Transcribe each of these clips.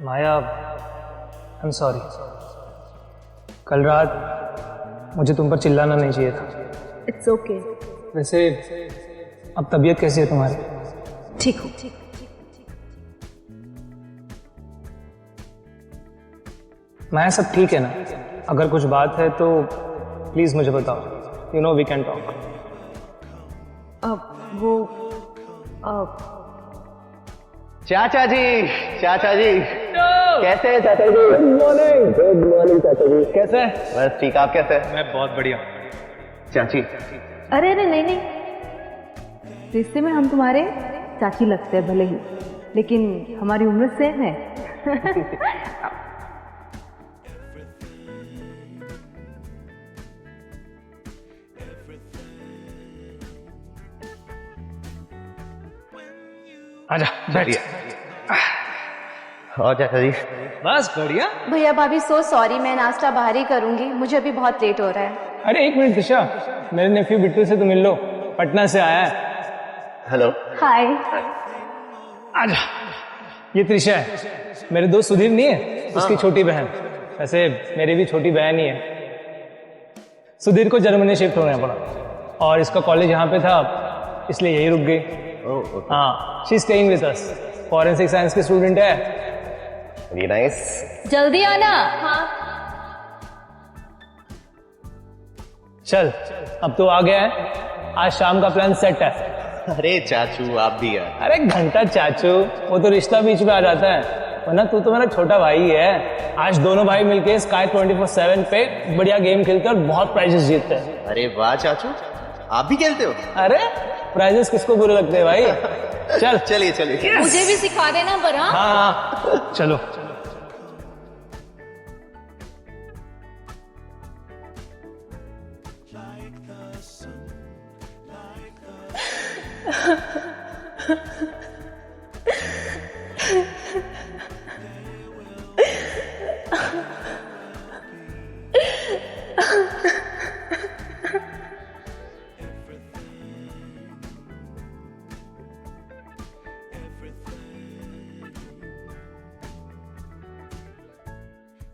Maya, I am sorry. कल रात मुझे तुम पर चिल्लाना नहीं चाहिए था। It's okay. वैसे अब तबीयत कैसी है तुम्हारी? ठीक हूँ। माया, सब ठीक है ना? अगर कुछ बात है तो प्लीज मुझे बताओ। You know we can talk. वो चाचा जी कैसे हैं चाचा जी? गुड मॉर्निंग चाचा जी। कैसे है? बस ठीक, आप कैसे हैं? मैं बहुत बढ़िया। चाची अरे नहीं, रिश्ते में हम तुम्हारे चाची लगते हैं भले ही, लेकिन हमारी उम्र सेम है। आजा बैठ। और चाचा जी? बस बढ़िया। भैया भाभी सो सॉरी, मैं नाश्ता बाहर ही करूंगी, मुझे अभी बहुत लेट हो रहा है। अरे एक मिनट दिशा, मेरे नेफ्यू बिट्टू से तो मिल लो, पटना से आया है। हेलो। हाय। आजा। ये त्रिशा है, मेरे दोस्त सुधीर नहीं है, उसकी छोटी बहन। वैसे मेरी भी छोटी बहन ही है। सुधीर को जर्मनी शिफ्ट होना पड़ा और इसका कॉलेज यहाँ पे था, इसलिए यही रुक गई। हाँ, she staying with us. Forensic science की स्टूडेंट है। Very nice. जल्दी आना। हाँ। चल, अब तो आ गया है, आज शाम का प्लान सेट है। अरे चाचू आप भी यार। अरे घंटा चाचू, वो तो रिश्ता बीच में आ जाता है, वरना तू तो मेरा छोटा भाई है। आज दोनों भाई मिलके स्काई 24/7 पे बढ़िया गेम खेलते और बहुत प्राइजेस जीतते हैं। अरे वाह चाचू, आप भी खेलते हो? अरे प्राइजेस किसको बुरे लगते हैं भाई? चल चलिए। मुझे भी सिखा देना पर। हाँ चलो।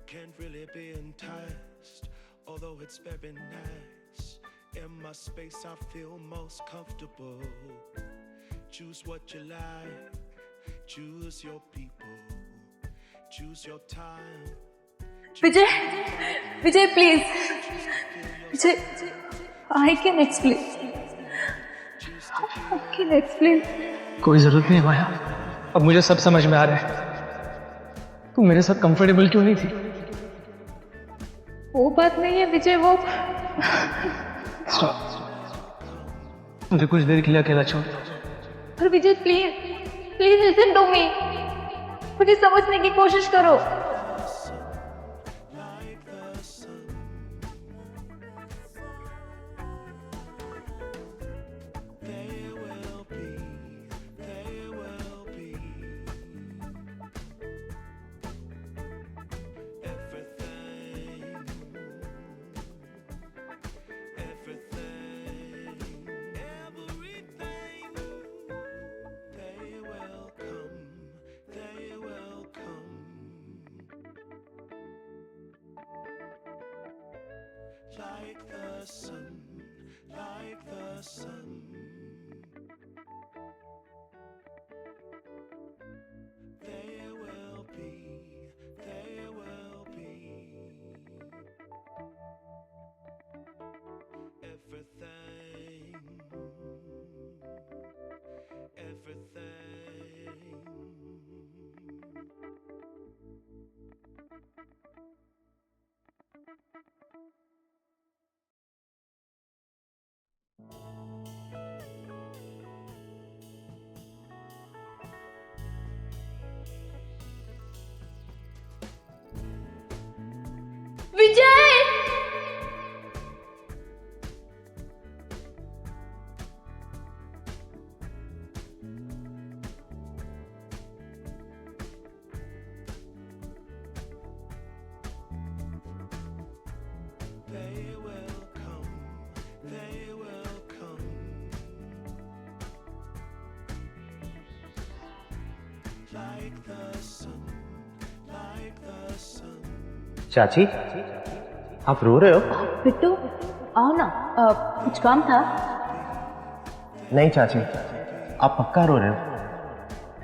Can't really be enticed, although it's very nice. In my space, I feel most comfortable. Choose what you like, choose your people, choose your time. Vijay please, Vijay I can explain, I can explain. कोई जरूरत नहीं है माया, अब मुझे सब समझ में आ रहा है। तू मेरे साथ कंफर्टेबल क्यों नहीं थी? वो बात नहीं है विजय, वो मुझे कुछ देर के लिए अकेला छोड़। पर Vijay please please listen to me, मुझे समझने की कोशिश करो। Like the sun, like the sun. They will be, they will be. Everything, everything. Vijay They will come, they will come. चाची आप रो रहे हो? बिट्टू आओ ना, कुछ काम था? नहीं चाची, आप पक्का रो रहे हो?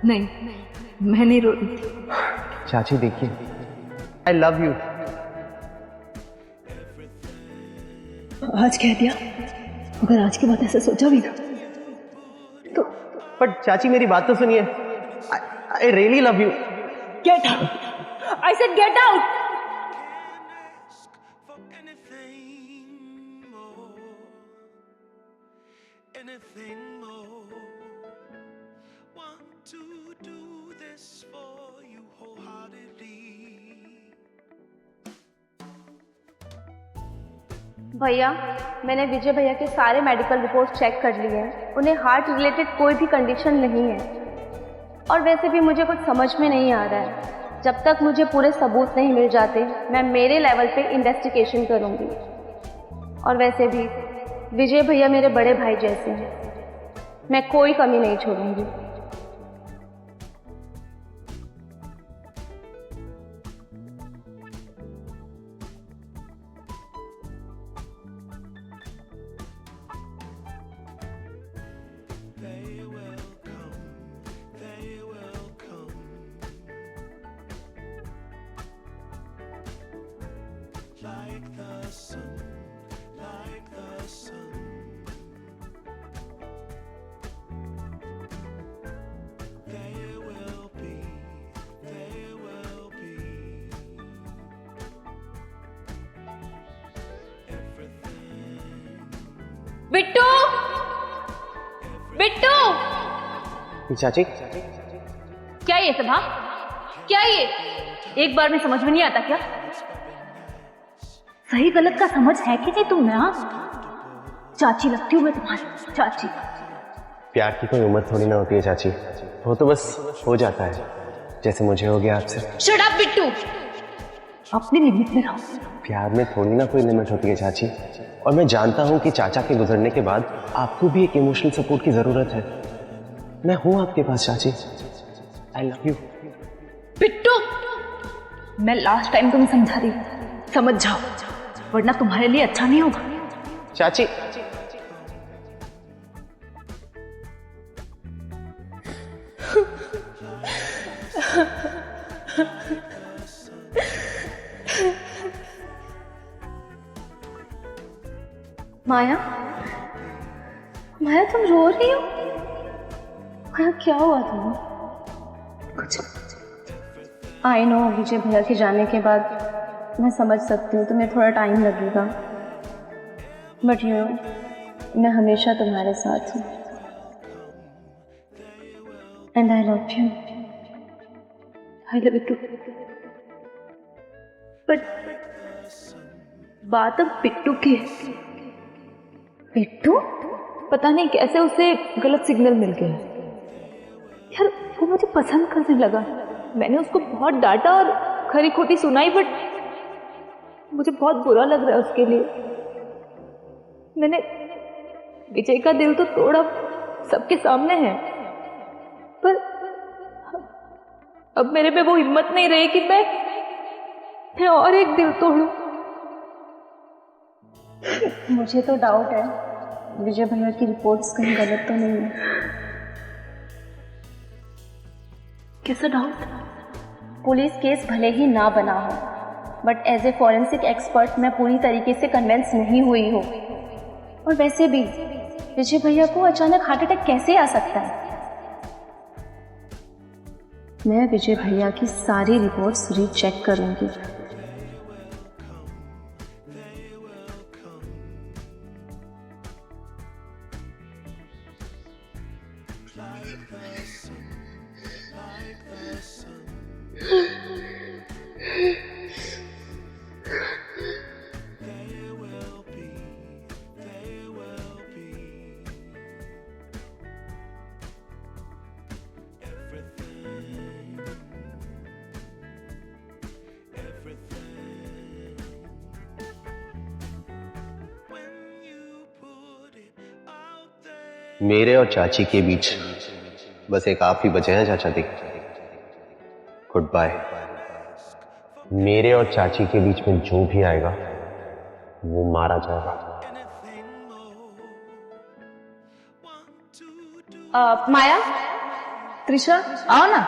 नहीं, मैं नहीं रो रही थी। चाची देखिए, आई लव यू। आज कह दिया, अगर आज के बाद ऐसा सोचा भी ना तो बट चाची मेरी बात तो सुनिए, I really love you. Get out, I said get out. Anything more. Want to do this for you wholeheartedly. भैया, मैंने विजय भैया के सारे मेडिकल रिपोर्ट चेक कर लिए हैं। उन्हें हार्ट रिलेटेड कोई भी कंडीशन नहीं है। और वैसे भी मुझे कुछ समझ में नहीं आ रहा है। जब तक मुझे पूरे सबूत नहीं मिल जाते, मैं मेरे लेवल पे इन्वेस्टिगेशन करूंगी। और वैसे भी विजय भैया मेरे बड़े भाई जैसे हैं। मैं कोई कमी नहीं छोड़ूंगी। Like the sun, like the sun. There will be, there will be everything. Bittu, Bittu, चाची क्या ये सब? हाँ, क्या ये? एक बार में समझ में नहीं आता क्या? सही गलत का समझ है कि नहीं तुम्हें? हाँ, चाची लगती हूँ मैं तुम्हारी, चाची। प्यार की कोई उम्र थोड़ी ना होती है चाची, वो तो बस हो जाता है, जैसे मुझे हो गया आपसे। शट अप बिट्टू, अपनी लिमिट में रहो। प्यार में थोड़ी ना कोई लिमिट होती है चाची। और मैं जानता हूँ कि चाचा के गुजरने के बाद आपको भी एक इमोशनल सपोर्ट की जरूरत है। मैं हूँ आपके पास चाची। आई लव यू। बिट्टू, मैं लास्ट टाइम तुम्हें समझा रही हूँ, समझ जाओ, वरना तुम्हारे लिए अच्छा नहीं होगा। चाची माया, माया तुम रो रही हो? माया क्या हुआ तुम्हें? कुछ आई नो, विजय भैया के जाने के बाद मैं समझ सकती हूँ तुम्हें थोड़ा टाइम लगेगा, बट यू नो मैं हमेशा तुम्हारे साथ हूँ। And I love you. I love you too. But बात अब बिट्टू की है। बिट्टू? पता नहीं कैसे उसे गलत सिग्नल मिल गया यार, वो मुझे पसंद करने लगा। मैंने उसको बहुत डांटा और खरी खोटी सुनाई, बट मुझे बहुत बुरा लग रहा है उसके लिए। मैंने विजय का दिल तो तोड़ा, सबके सामने है, पर अब मेरे में वो हिम्मत नहीं रही कि मैं और एक दिल तोड़ूं। मुझे तो डाउट है विजय भैया की रिपोर्ट्स कहीं गलत तो नहीं है। कैसा डाउट? पुलिस केस भले ही ना बना हो, but as a forensic expert मैं पूरी तरीके से कन्विंस नहीं हुई हूँ। और वैसे भी विजय भैया को अचानक हार्ट अटैक कैसे आ सकता है? मैं विजय भैया की सारी रिपोर्ट्स रीचेक करूंगी। मेरे और चाची के बीच बस एक आप ही बचे हैं चाचा जी। Good bye. मेरे और चाची के बीच में जो भी आएगा वो मारा जाएगा। माया, त्रिशा आओ ना।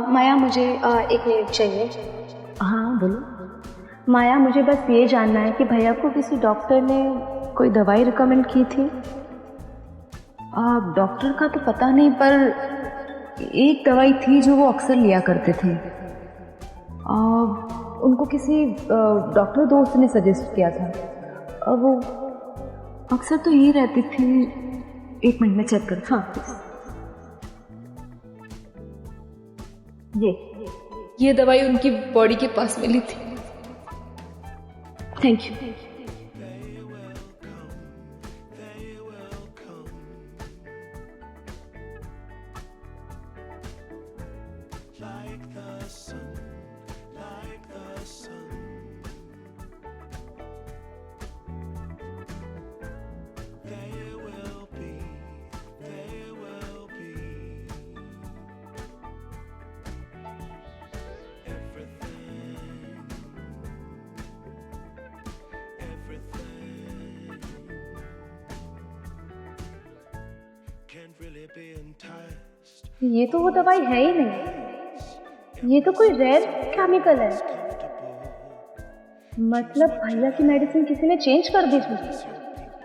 माया मुझे 1 मिनट चाहिए। हाँ बोलो। माया, मुझे बस ये जानना है कि भैया को किसी डॉक्टर ने कोई दवाई रिकमेंड की थी? डॉक्टर का तो पता नहीं, पर एक दवाई थी जो वो अक्सर लिया करते थे। उनको किसी डॉक्टर दोस्त ने सजेस्ट किया था। वो अक्सर तो यही रहती थी। 1 मिनट में चेक कर। हाँ ये दवाई उनकी बॉडी के पास मिली थी। Thank you. Can't really be enticed. ये तो वो दवाई है ही नहीं, ये तो कोई रेयर केमिकल है। मतलब भैया की मेडिसिन किसी ने चेंज कर दी थी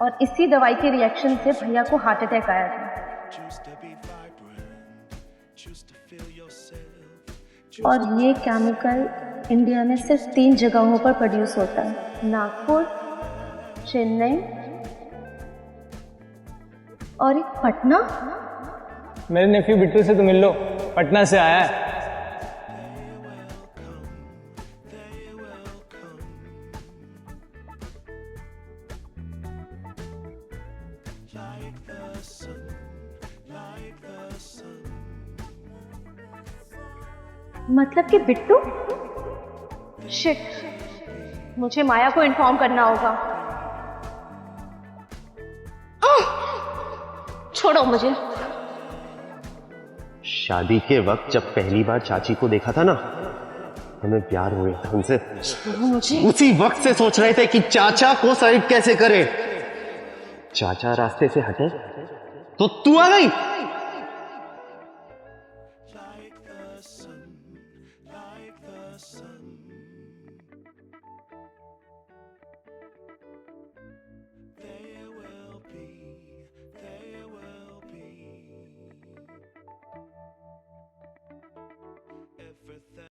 और इसी दवाई के रिएक्शन से भैया को हार्ट अटैक आया था। Choose to be vibrant. Choose to feel yourself. और ये केमिकल इंडिया में सिर्फ 3 जगहों पर प्रोड्यूस होता है, नागपुर, चेन्नई और एक पटना। मेरे नेफ्यू बिट्टू से तो मिल लो, पटना से आया है। मतलब कि बिट्टू? शिट, मुझे माया को इन्फॉर्म करना होगा। छोड़ो मुझे। शादी के वक्त जब पहली बार चाची को देखा था ना, हमें प्यार हो गया था उनसे। मुझे उसी वक्त से सोच रहे थे कि चाचा को साइड कैसे करें। चाचा रास्ते से हटे तो तू आ गई।